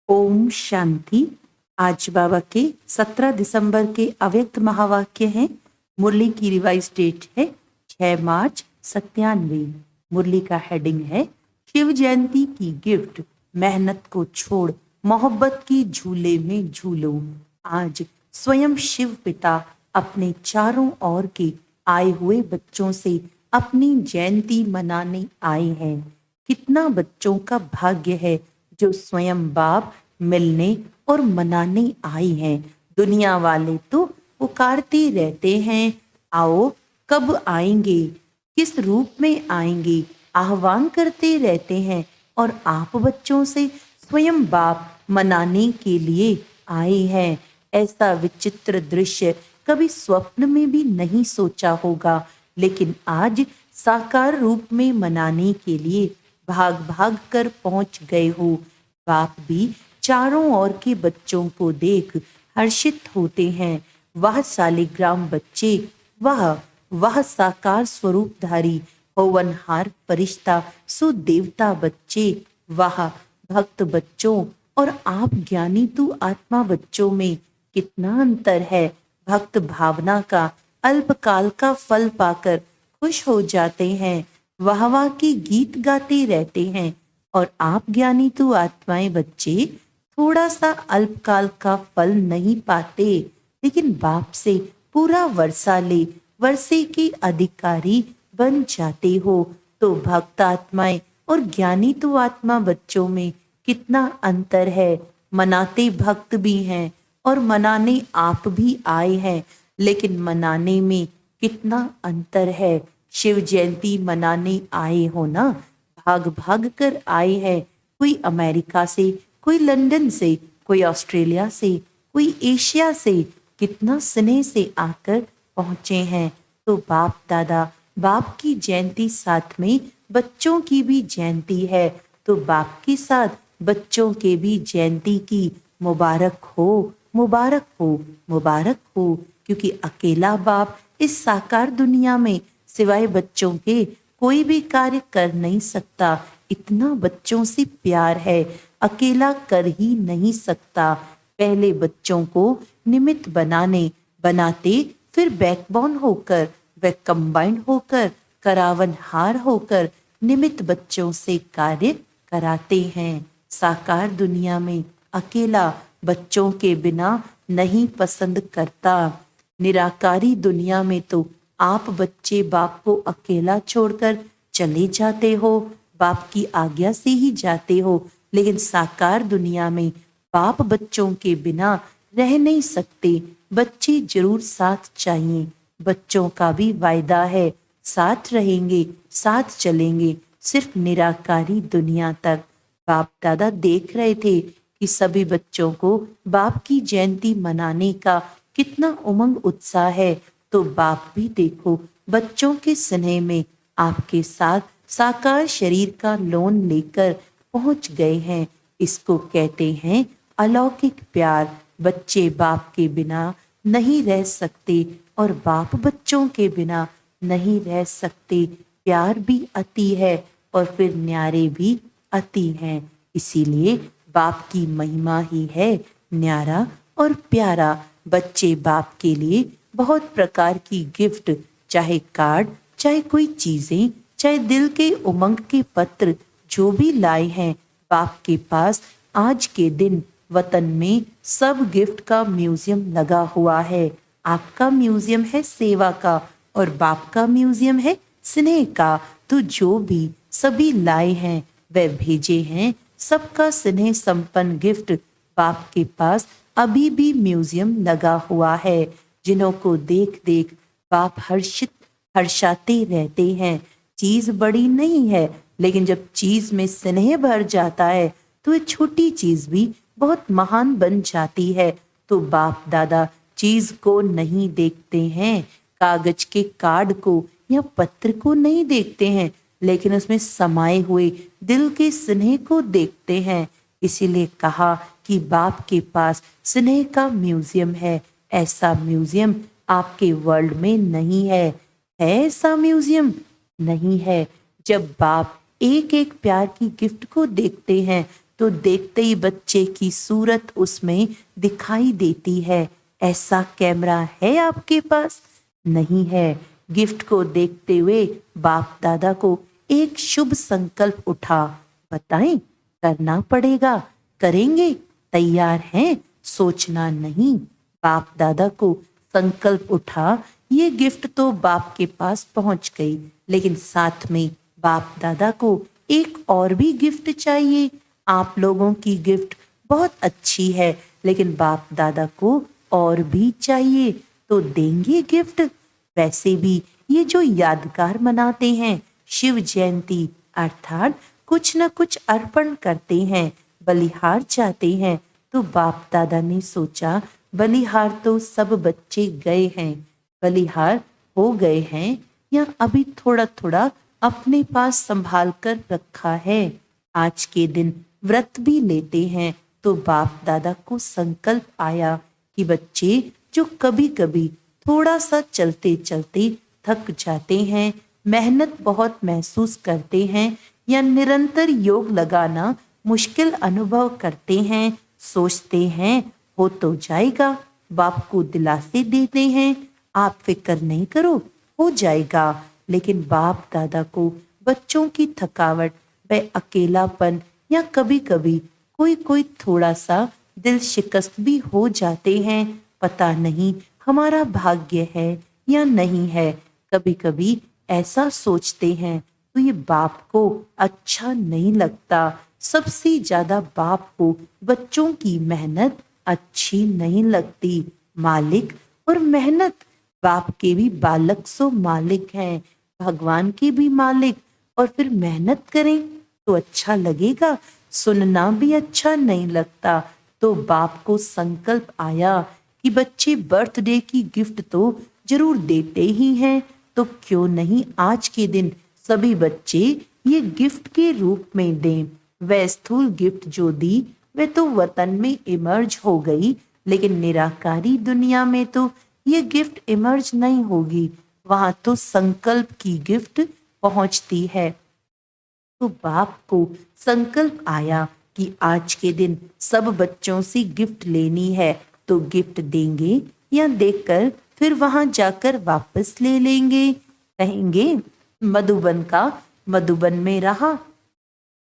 ओम शांति। आज बाबा के 17 दिसंबर के अव्यक्त महावाक्य हैं। मुरली की रिवाइज डेट है 6 मार्च 97। मुरली का हेडिंग है शिव जयंती की गिफ्ट, मेहनत को छोड़ मोहब्बत की झूले में झूलो। आज स्वयं शिव पिता अपने चारों ओर के आए हुए बच्चों से अपनी जयंती मनाने आए हैं। कितना बच्चों का भाग्य है जो स्वयं बाप मिलने और मनाने आई हैं। दुनिया वाले तो पुकारते रहते हैं, आओ कब आएंगे, किस रूप में आएंगे, आह्वान करते रहते हैं। और आप बच्चों से स्वयं बाप मनाने के लिए आए हैं। ऐसा विचित्र दृश्य कभी स्वप्न में भी नहीं सोचा होगा, लेकिन आज साकार रूप में मनाने के लिए भाग भाग कर पहुंच गए हो। बाप भी चारों ओर के बच्चों को देख हर्षित होते हैं। वह शालिग्राम बच्चे, वह साकार स्वरूपधारी पवनहार फरिश्ता सुदेवता बच्चे, वह भक्त बच्चों और आप ज्ञानी तू आत्मा बच्चों में कितना अंतर है। भक्त भावना का अल्पकाल का फल पाकर खुश हो जाते हैं, वाह की गीत गाते रहते हैं। और आप ज्ञानी तू आत्माएं बच्चे थोड़ा सा अल्पकाल का फल नहीं पाते, लेकिन बाप से पूरा वर्षा ले वर्षे के अधिकारी बन जाते हो। तो भक्त आत्माएं और ज्ञानी तू आत्मा बच्चों में कितना अंतर है। मनाते भक्त भी हैं और मनाने आप भी आए हैं, लेकिन मनाने में कितना अंतर है। शिव जयंती मनाने आए हो ना, भाग भाग कर आए हैं। कोई अमेरिका से, कोई लंदन से, कोई ऑस्ट्रेलिया से, कोई एशिया से, कितना स्नेह से आकर पहुंचे हैं। तो बाप दादा बाप की जयंती साथ में बच्चों की भी जयंती है, तो बाप के साथ बच्चों के भी जयंती की मुबारक हो, मुबारक हो, मुबारक हो। क्योंकि अकेला बाप इस साकार दुनिया में सिवाय बच्चों के कोई भी कार्य कर नहीं सकता। इतना बच्चों से प्यार है, अकेला कर ही नहीं सकता। पहले बच्चों को निमित्त बनाते फिर बैकबोन होकर व कंबाइंड होकर करावनहार होकर निमित्त बच्चों से कार्य कराते हैं। साकार दुनिया में अकेला बच्चों के बिना नहीं पसंद करता। निराकारी दुनिया में तो आप बच्चे बाप को अकेला छोड़कर चले जाते हो, बाप की आज्ञा से ही जाते हो। लेकिन साकार दुनिया में बाप बच्चों के बिना रह नहीं सकते, बच्चे जरूर साथ चाहिए। बच्चों का भी वायदा है, साथ रहेंगे, साथ चलेंगे, सिर्फ निराकारी दुनिया तक। बाप दादा देख रहे थे कि सभी बच्चों को बाप की जयंती मनाने का कितना उमंग उत्साह है। तो बाप भी देखो बच्चों के स्नेह में आपके साथ साकार शरीर का लोन लेकर पहुंच गए हैं। इसको कहते हैं अलौकिक प्यार। बच्चे बाप के बिना नहीं रह सकते और बाप बच्चों के बिना नहीं रह सकते। प्यार भी अति है और फिर न्यारे भी अति हैं। इसीलिए बाप की महिमा ही है न्यारा और प्यारा। बच्चे बाप के लिए बहुत प्रकार की गिफ्ट, चाहे कार्ड, चाहे कोई चीजें, चाहे दिल के उमंग के पत्र, जो भी लाए हैं बाप के पास। आज के दिन वतन में सब गिफ्ट का म्यूजियम लगा हुआ है। आपका म्यूजियम है सेवा का और बाप का म्यूजियम है स्नेह का। तो जो भी सभी लाए हैं वह भेजे हैं, सबका स्नेह संपन्न गिफ्ट बाप के पास अभी भी म्यूजियम लगा हुआ है। जिन्हों को देख देख बाप हर्षाते रहते हैं। चीज बड़ी नहीं है, लेकिन जब चीज में स्नेह भर जाता है तो ये छोटी चीज भी बहुत महान बन जाती है। तो बाप दादा चीज को नहीं देखते हैं, कागज के कार्ड को या पत्र को नहीं देखते हैं, लेकिन उसमें समाये हुए दिल के स्नेह को देखते हैं। इसीलिए कहा कि बाप के पास स्नेह का म्यूजियम है। ऐसा म्यूजियम आपके वर्ल्ड में नहीं है। है ऐसा म्यूजियम? नहीं है। जब बाप एक एक प्यार की गिफ्ट को देखते हैं तो देखते ही बच्चे की सूरत उसमें दिखाई देती है। ऐसा कैमरा है आपके पास? नहीं है। गिफ्ट को देखते हुए बाप दादा को एक शुभ संकल्प उठा। बताएं, करना पड़ेगा, करेंगे, तैयार हैं? सोचना नहीं। बाप दादा को संकल्प उठा। ये गिफ्ट तो बाप के पास पहुंच गई, लेकिन साथ में बाप दादा को एक और भी गिफ्ट चाहिए। आप लोगों की गिफ्ट बहुत अच्छी है, लेकिन बाप दादा को और भी चाहिए, तो देंगे गिफ्ट? वैसे भी ये जो यादगार मनाते हैं, शिव जयंती, अर्थात कुछ न कुछ अर्पण करते हैं, बलिहार चाहते हैं, तो बाप दादा ने सोचा बलिहार तो सब बच्चे गए हैं, बलिहार हो गए हैं या अभी थोड़ा थोड़ा अपने पास संभाल कर रखा है। आज के दिन व्रत भी लेते हैं, तो बाप दादा को संकल्प आया कि बच्चे जो कभी कभी थोड़ा सा चलते चलते थक जाते हैं, मेहनत बहुत महसूस करते हैं या निरंतर योग लगाना मुश्किल अनुभव करते हैं, सोचते हैं हो तो जाएगा, बाप को दिलासे देते हैं, आप फिक्र नहीं करो, हो जाएगा। लेकिन बाप दादा को बच्चों की थकावट व अकेलापन या कभी कभी कोई कोई थोड़ा सा दिल शिकस्त भी हो जाते हैं। पता नहीं हमारा भाग्य है या नहीं है। कभी कभी ऐसा सोचते हैं तो ये बाप को अच्छा नहीं लगता। सबसे ज्यादा बाप को बच्चों की मेहनत अच्छी नहीं लगती। मालिक और मेहनत, बाप के भी बालक सो मालिक हैं, भगवान के भी मालिक, और फिर मेहनत करें तो अच्छा लगेगा, सुनना भी अच्छा नहीं लगता। तो बाप को संकल्प आया कि बच्चे बर्थडे की गिफ्ट तो जरूर देते ही हैं, तो क्यों नहीं आज के दिन सभी बच्चे ये गिफ्ट के रूप में दें। वह स्थूल गिफ्ट जो दी वे तो वतन में इमर्ज हो गई, लेकिन निराकारी दुनिया में तो ये गिफ्ट इमर्ज नहीं होगी, वहां तो संकल्प की गिफ्ट पहुंचती है। तो बाप को संकल्प आया कि आज के दिन सब बच्चों से गिफ्ट लेनी है, तो गिफ्ट देंगे या देकर फिर वहां जाकर वापस ले लेंगे। कहेंगे मधुबन का मधुबन में रहा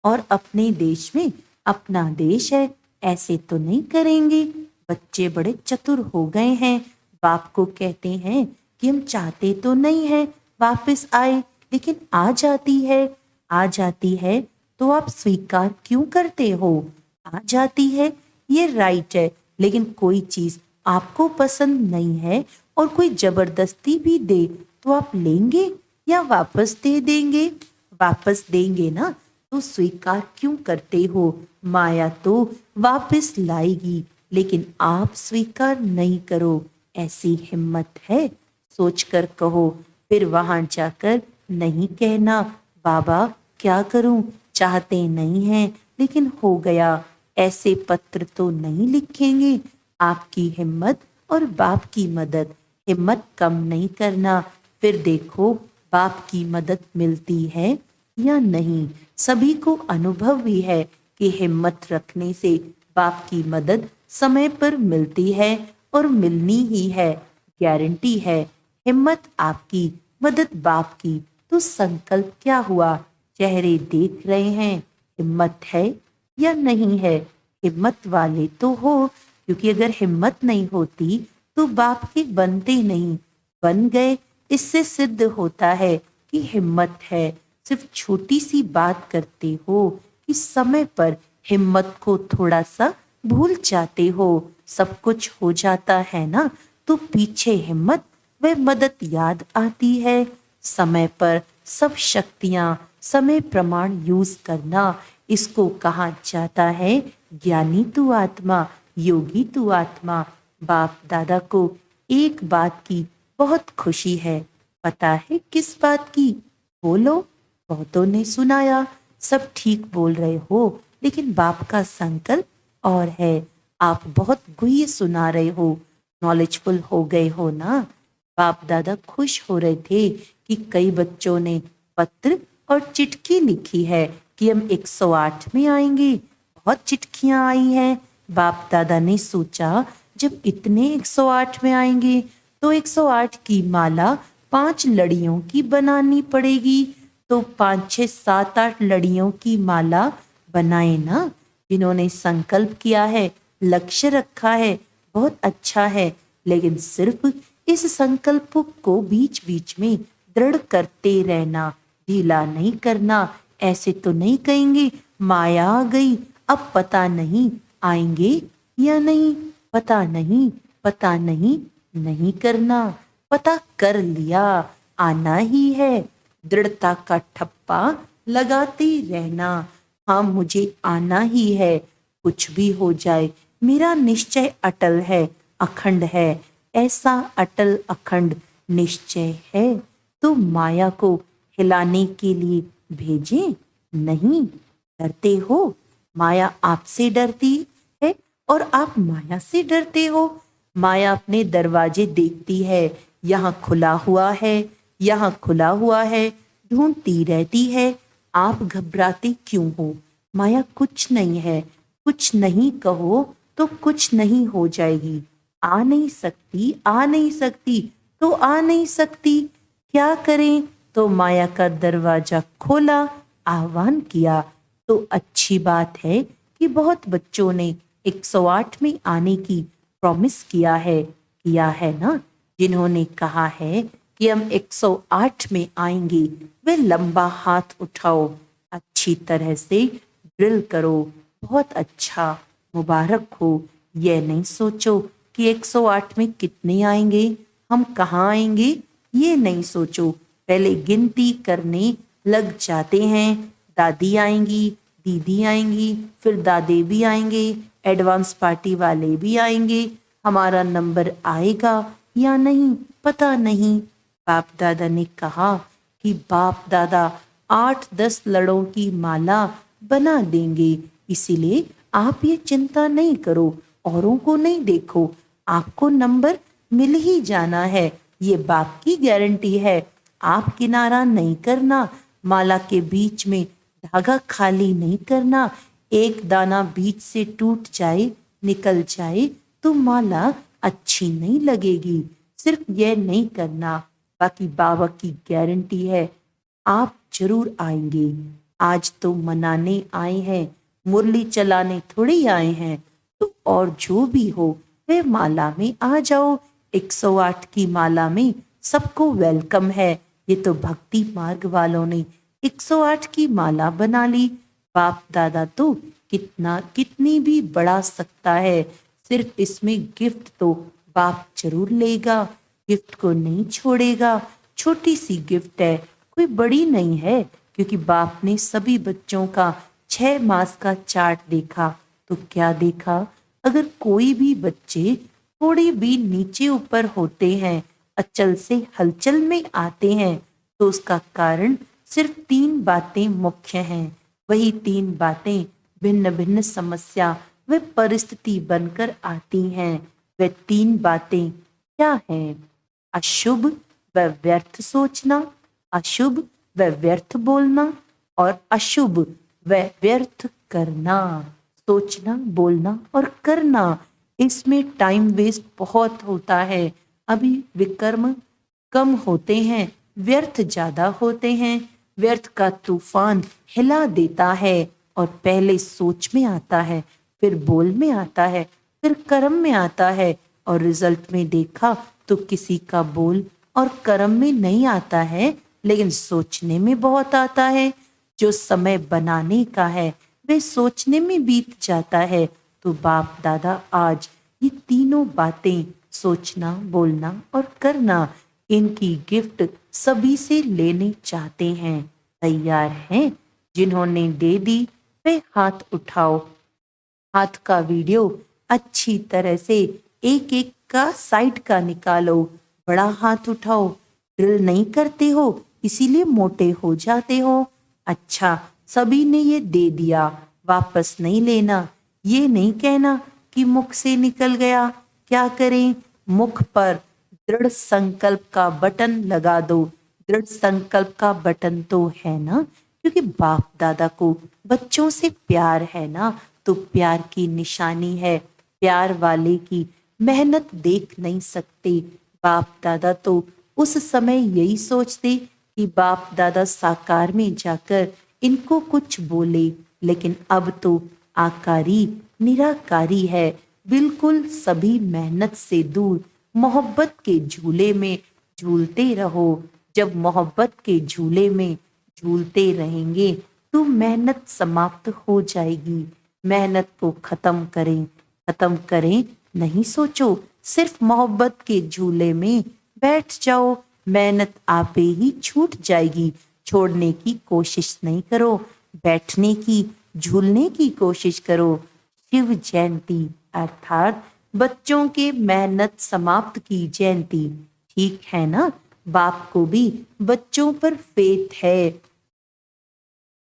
और अपने देश में अपना देश है, ऐसे तो नहीं करेंगे। बच्चे बड़े चतुर हो गए हैं। बाप को कहते हैं कि हम चाहते तो नहीं है वापस आए, लेकिन आ जाती है तो आप स्वीकार क्यों करते हो? आ जाती है ये राइट है, लेकिन कोई चीज आपको पसंद नहीं है और कोई जबरदस्ती भी दे तो आप लेंगे या वापस दे देंगे? वापस देंगे ना, तो स्वीकार क्यों करते हो? माया तो वापस लाएगी, लेकिन आप स्वीकार नहीं करो। ऐसी हिम्मत है? सोचकर कहो, फिर वहां जाकर नहीं कहना बाबा क्या करूं, चाहते नहीं हैं लेकिन हो गया। ऐसे पत्र तो नहीं लिखेंगे। आपकी हिम्मत और बाप की मदद, हिम्मत कम नहीं करना, फिर देखो बाप की मदद मिलती है या नहीं। सभी को अनुभव भी है कि हिम्मत रखने से बाप की मदद समय पर मिलती है और मिलनी ही है, गारंटी है। हिम्मत आपकी, मदद बाप की, तो संकल्प क्या हुआ? चेहरे देख रहे हैं, हिम्मत है या नहीं है? हिम्मत वाले तो हो, क्योंकि अगर हिम्मत नहीं होती तो बाप के बनते नहीं, बन गए। इससे सिद्ध होता है कि हिम्मत है। सिर्फ छोटी सी बात करते हो कि समय पर हिम्मत को थोड़ा सा भूल जाते हो, सब कुछ हो जाता है ना, तो पीछे हिम्मत व मदद याद आती है। समय पर सब शक्तियां, समय प्रमाण यूज करना, इसको कहा जाता है ज्ञानी तू आत्मा, योगी तू आत्मा। बाप दादा को एक बात की बहुत खुशी है। पता है किस बात की? बोलो। बहुतों ने सुनाया, सब ठीक बोल रहे हो, लेकिन बाप का संकल्प और है। आप बहुत गुह्य सुना रहे हो, नॉलेजफुल हो गए हो ना। बाप दादा खुश हो रहे थे कि कई बच्चों ने पत्र और चिट्ठी लिखी है कि हम 108 में आएंगे। बहुत चिट्ठियां आई हैं। बाप दादा ने सोचा जब इतने 108 में आएंगे तो 108 की माला 5 लड़ियों की बनानी पड़ेगी। तो 5 6 7 8 लड़ियों की माला बनाए ना। जिन्होंने संकल्प किया है, लक्ष्य रखा है, बहुत अच्छा है, लेकिन सिर्फ इस संकल्प को बीच बीच में दृढ़ करते रहना, ढीला नहीं करना। ऐसे तो नहीं कहेंगे माया आ गई, अब पता नहीं आएंगे या नहीं, पता नहीं, पता नहीं, नहीं करना। पता कर लिया, आना ही है। दृढ़ता का ठप्पा लगाते रहना। हाँ, मुझे आना ही है, कुछ भी हो जाए मेरा निश्चय अटल है, अखंड है। ऐसा अटल अखंड निश्चय है तो माया को हिलाने के लिए भेजें नहीं। डरते हो, माया आपसे डरती है और आप माया से डरते हो। माया अपने दरवाजे देखती है, यहाँ खुला हुआ है, यहाँ खुला हुआ है, ढूंढती रहती है। आप घबराते क्यों हो? माया कुछ नहीं है, कुछ नहीं कहो तो कुछ नहीं हो जाएगी। आ नहीं सकती, आ नहीं सकती तो आ नहीं सकती। क्या करें? तो माया का दरवाजा खोला, आह्वान किया। तो अच्छी बात है कि बहुत बच्चों ने 108 में आने की प्रॉमिस किया है ना। जिन्होंने कहा है कि हम 108 में आएंगे, वे लंबा हाथ उठाओ, अच्छी तरह से ड्रिल करो। बहुत अच्छा, मुबारक हो। यह नहीं सोचो कि 108 में कितने आएंगे, हम कहाँ आएंगे, ये नहीं सोचो। पहले गिनती करने लग जाते हैं। दादी आएंगी, दीदी आएंगी, फिर दादे भी आएंगे, एडवांस पार्टी वाले भी आएंगे। हमारा नंबर आएगा या नहीं, पता नहीं। बाप दादा ने कहा कि बाप दादा 8-10 लड़ों की माला बना देंगे, इसीलिए आप ये चिंता नहीं करो, औरों को नहीं देखो, आपको नंबर मिल ही जाना है। ये बाप की गारंटी है। आप किनारा नहीं करना, माला के बीच में धागा खाली नहीं करना। एक दाना बीच से टूट जाए, निकल जाए तो माला अच्छी नहीं लगेगी। सिर्फ यह नहीं करना, बाकी बाबा की गारंटी है आप जरूर आएंगे। आज तो मनाने आए हैं, मुरली चलाने थोड़ी आए हैं। तो और जो भी हो वे माला में आ जाओ। 108 की माला में सबको वेलकम है। ये तो भक्ति मार्ग वालों ने 108 की माला बना ली। बाप दादा तो कितनी भी बढ़ा सकता है, सिर्फ इसमें गिफ्ट तो बाप जरूर लेगा, गिफ्ट को नहीं छोड़ेगा। छोटी सी गिफ्ट है, कोई बड़ी नहीं है, क्योंकि बाप ने सभी बच्चों का 6 मास का चार्ट देखा। तो क्या देखा? अगर कोई भी बच्चे थोड़ी भी नीचे ऊपर होते हैं, अचल से हलचल में आते हैं, तो उसका कारण सिर्फ 3 बातें मुख्य हैं। वही 3 बातें भिन्न भिन्न समस्या व परिस्थिति बनकर आती हैं। वे 3 बातें क्या हैं? अशुभ व व्यर्थ सोचना, अशुभ व व्यर्थ बोलना और अशुभ व व्यर्थ करना। सोचना, बोलना और करना, इसमें टाइम वेस्ट बहुत होता है। अभी विकर्म कम होते हैं, व्यर्थ ज्यादा होते हैं। व्यर्थ का तूफान हिला देता है और पहले सोच में आता है, फिर बोल में आता है, फिर कर्म में आता है, और रिजल्ट में देखा तो किसी का बोल और कर्म में नहीं आता है, लेकिन सोचने में बहुत आता है। जो समय बनाने का है वे सोचने में बीत जाता है। तो बाप दादा आज ये तीनों बातें, सोचना, बोलना और करना, इनकी गिफ्ट सभी से लेने चाहते हैं। तैयार हैं? जिन्होंने दे दी वे हाथ उठाओ। हाथ का वीडियो अच्छी तरह से एक एक का साइड का निकालो। बड़ा हाथ उठाओ। ड्रिल नहीं करते हो इसीलिए मोटे हो जाते हो। अच्छा, सभी ने ये दे दिया, वापस नहीं लेना। ये नहीं कहना कि मुख से निकल गया। क्या करें? मुख पर दृढ़ संकल्प का बटन लगा दो। दृढ़ संकल्प का बटन तो है ना, क्योंकि बाप दादा को बच्चों से प्यार है ना, तो प्यार की निशानी है। प्यार वाले की मेहनत देख नहीं सकते। बाप दादा तो उस समय यही सोचते कि बाप दादा साकार में जाकर इनको कुछ बोले, लेकिन अब तो आकारी निराकारी है। बिल्कुल सभी मेहनत से दूर मोहब्बत के झूले में झूलते रहो। जब मोहब्बत के झूले में झूलते रहेंगे तो मेहनत समाप्त हो जाएगी। मेहनत को खत्म करें नहीं सोचो, सिर्फ मोहब्बत के झूले में बैठ जाओ। मेहनत आपे ही छूट जाएगी। छोड़ने की कोशिश नहीं करो, बैठने की, झूलने की कोशिश करो। शिव जयंती अर्थात बच्चों के मेहनत समाप्त की जयंती। ठीक है ना? बाप को भी बच्चों पर फेथ है।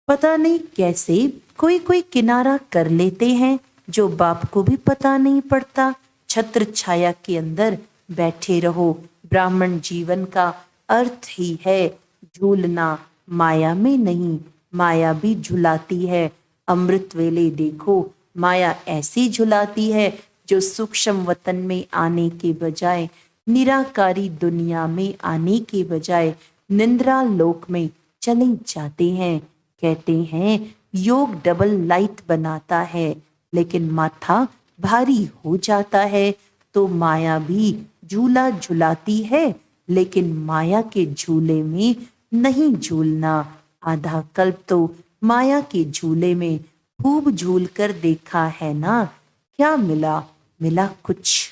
पता नहीं कैसे कोई किनारा कर लेते हैं जो बाप को भी पता नहीं पड़ता। छत्र छाया के अंदर बैठे रहो। ब्राह्मण जीवन का अर्थ ही है झूलना, माया में नहीं। माया भी झुलाती है। अमृत वेले देखो, माया ऐसी झुलाती है जो सूक्ष्म वतन में आने के बजाय, निराकारी दुनिया में आने के बजाय निंद्रा लोक में चले जाते हैं। कहते हैं योग डबल लाइट बनाता है, लेकिन माथा भारी हो जाता है। तो माया भी झूला झुलाती है, लेकिन माया के झूले में नहीं झूलना। आधा कल्प तो माया के झूले में खूब झूल कर देखा है ना, क्या मिला? मिला कुछ?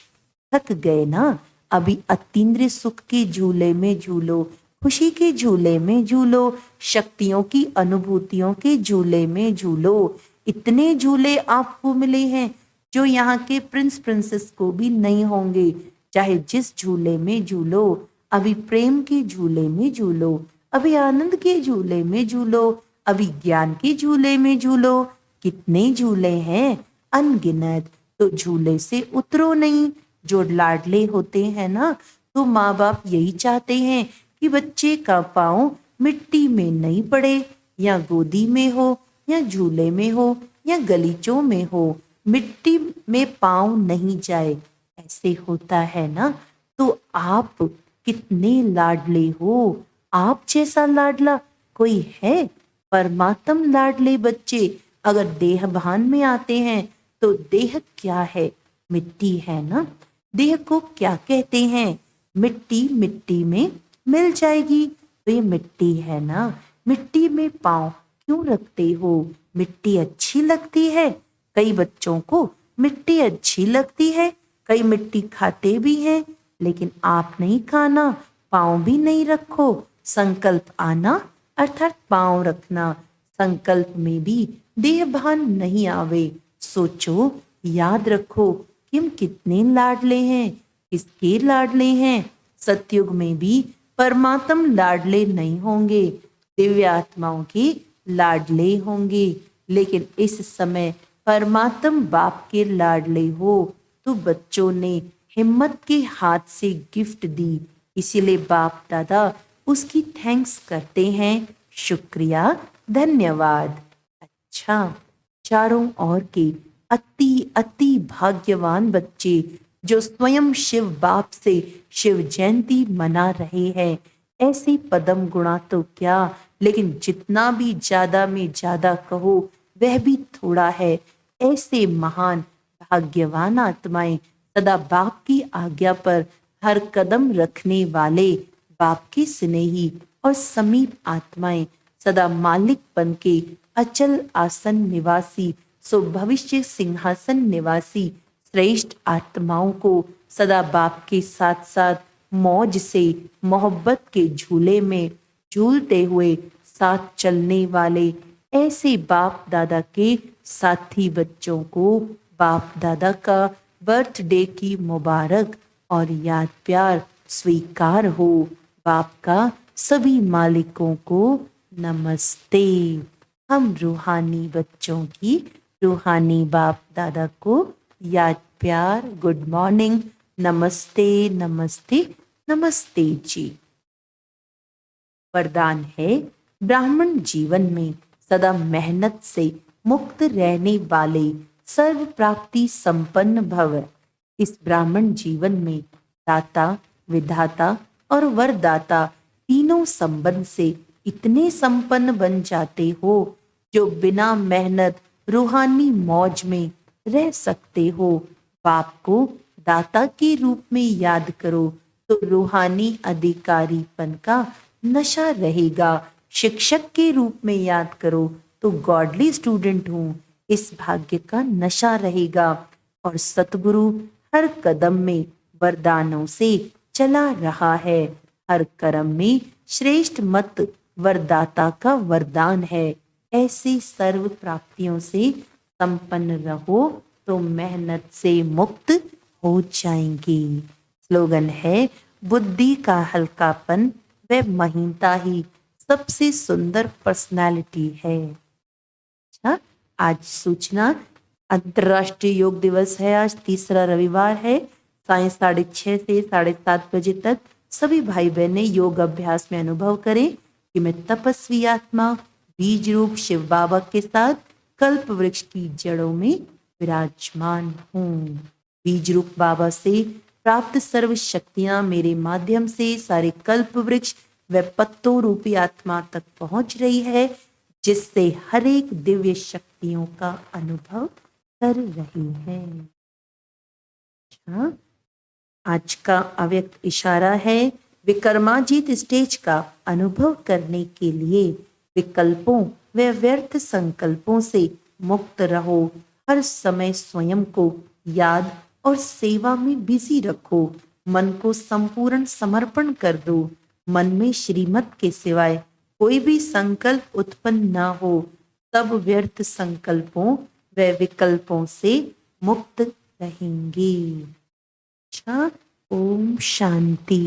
थक गए ना? अभी अतीन्द्रिय सुख के झूले में झूलो, खुशी के झूले में झूलो, शक्तियों की अनुभूतियों के झूले में झूलो। इतने झूले आपको मिले हैं जो यहाँ के प्रिंस प्रिंसेस को भी नहीं होंगे। चाहे जिस झूले में झूलो, अभी प्रेम के झूले में झूलो, अभी आनंद के झूले में झूलो, अभी ज्ञान के झूले में झूलो। कितने झूले हैं, अनगिनत। तो झूले से उतरो नहीं। जो लाडले होते हैं ना, तो माँ बाप यही चाहते हैं कि बच्चे का पाँव मिट्टी में नहीं पड़े, या गोदी में हो, या झूले में हो, या गलीचों में हो, मिट्टी में पाँव नहीं जाए। ऐसे होता है ना। तो आप कितने लाडले हो। आप जैसा लाडला कोई है? परमात्म लाडले बच्चे अगर देह भान में आते हैं तो देह क्या है? मिट्टी है ना। देह को क्या कहते हैं? मिट्टी मिट्टी में मिल जाएगी। तो ये मिट्टी है ना। मिट्टी में पाँव क्यों रखते हो? मिट्टी अच्छी लगती है। कई बच्चों को मिट्टी अच्छी लगती है, कई मिट्टी खाते भी हैं, लेकिन आप नहीं खाना, पाँव भी नहीं रखो। संकल्प आना अर्थात पाँव रखना। संकल्प में भी देह भान नहीं आवे। सोचो, याद रखो कि हम कितने लाडले हैं, किसके लाडले हैं। सतयुग में भी परमात्म लाडले नहीं होंगे, दिव्य आत्माओं के लाडले होंगे। लेकिन इस समय परमात्म बाप के लाडले हो तो बच्चों ने हिम्मत के हाथ से गिफ्ट दी, इसीलिए बाप दादा उसकी थैंक्स करते हैं। शुक्रिया, धन्यवाद। अच्छा, चारों ओर के अति अति भाग्यवान बच्चे जो स्वयं शिव बाप से शिव जयंती मना रहे हैं, ऐसे पदम गुणा तो क्या, लेकिन जितना भी ज्यादा में ज्यादा कहो वह भी थोड़ा है। ऐसे महान भाग्यवान आत्माएं सदा बाप की आज्ञा पर हर कदम रखने वाले, बाप की स्नेही और समीप आत्माएं, सदा मालिक बन के अचल आसन निवासी, सो भविष्य सिंहासन निवासी श्रेष्ठ आत्माओं को सदा बाप के साथ साथ मौज से मोहब्बत के झूले में झूलते हुए साथ चलने वाले ऐसे बाप दादा के साथी बच्चों को बाप दादा का बर्थडे की मुबारक और याद प्यार स्वीकार हो। बाप का सभी मालिकों को नमस्ते। हम रूहानी बच्चों की रूहानी बाप दादा को याद प्यार, गुड मॉर्निंग, नमस्ते नमस्ते नमस्ते जी। वरदान है, ब्राह्मण जीवन में सदा मेहनत से मुक्त रहने वाले सर्व प्राप्ति संपन्न भव। इस ब्राह्मण जीवन में दाता, विधाता और वरदाता तीनों संबंध से इतने संपन्न बन जाते हो जो बिना मेहनत रूहानी मौज में रह सकते हो। बाप को दाता के रूप में याद करो तो रूहानी अधिकारीपन का नशा रहेगा। शिक्षक के रूप में याद करो तो गॉडली स्टूडेंट हूँ, इस भाग्य का नशा रहेगा। और सतगुरु हर कदम में वरदानों से चला रहा है। हर कर्म में श्रेष्ठ मत वरदाता का वरदान है। ऐसी सर्व प्राप्तियों से संपन्न रहो तो मेहनत से मुक्त हो जाएंगे। स्लोगन है, बुद्धि का हल्कापन व महीनता ही सबसे सुंदर पर्सनालिटी है। अच्छा, आज सूचना अंतर्राष्ट्रीय योग दिवस है। आज तीसरा रविवार है। सायं 6:30 से 7:30 बजे तक सभी भाई बहनें योग अभ्यास में अनुभव करें कि मैं तपस्वी आत्मा बीज रूप शिव बाबा के साथ कल्प वृक्ष की जड़ों में विराजमान हूँ। बीज रूप बाबा से प्राप्त सर्व शक्तियां मेरे माध्यम से सारे कल्प वृक्ष व पत्तों रूपी आत्मा तक पहुंच रही है, जिससे हर एक दिव्य शक्तियों का अनुभव कर रही है। अच्छा, आज का अव्यक्त इशारा है, विक्रमाजीत स्टेज का अनुभव करने के लिए विकल्पों व व्यर्थ संकल्पों से मुक्त रहो। हर समय स्वयं को याद और सेवा में बिजी रखो। मन को संपूर्ण समर्पण कर दो। मन में श्रीमत के सिवाय कोई भी संकल्प उत्पन्न ना हो। तब व्यर्थ संकल्पों व विकल्पों से मुक्त रहेंगे। अच्छा, ओम शांति।